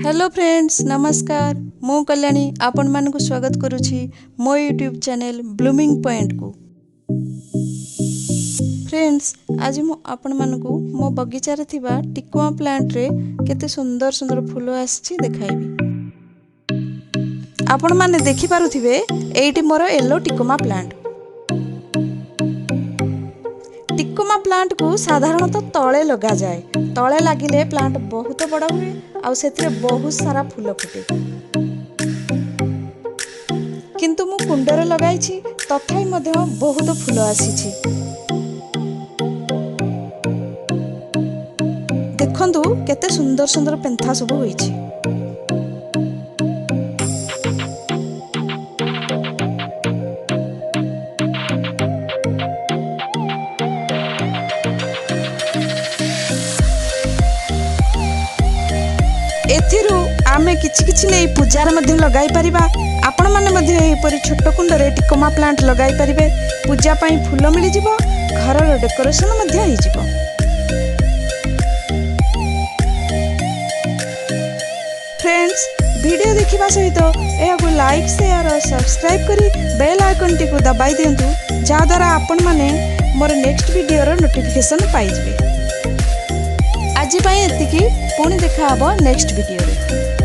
Hello friends नमस्कार मु कल्याणी आपण मानक स्वागत करुछि मो यूट्यूब चैनल ब्लूमिंग पॉइंट को। फ्रेंड्स आज मु आपण मानक मो बगीचा रे थिबा टिकोमा प्लांट रे केते सुंदर सुंदर फूल आछि देखाइबी। आपण माने देखि पारुथिबे एइटी मोर yellow tecoma plant. Tecoma plant को साधारणतः तले लगा जाए। तले लागिले प्लांट बहुत बड़ा हुए आउ सेथिरे बहुत सारा फूल फुटे। किंतु मु कुंडरे लगाइछि तथाई मध्य बहुत फूल आसीछि। देखंतु केते सुंदर सुंदर पेंथा सब होईछि। एथिरु आमे किछि किछि नै पूजार मध्ये लगाई परिबा। आपण माने मध्ये एपरि छोट कुंडरे टिकोमा प्लांट लगाई परिबे। पूजा पई फूल मिलि जिवो, घरर डेकोरेशन मध्ये होई जिवो। फ्रेंड्स वीडियो देखिबा सहित एहाकु लाइक शेयर और सब्सक्राइब करी बेल आइकन टी को दबाई दियंतु जा द्वारा आपण माने मोर नेक्स्ट वीडियो रो नोटिफिकेशन पाई जिवे। आज पई एतिकी पुणी देखा हबो नेक्स्ट वीडियो रे।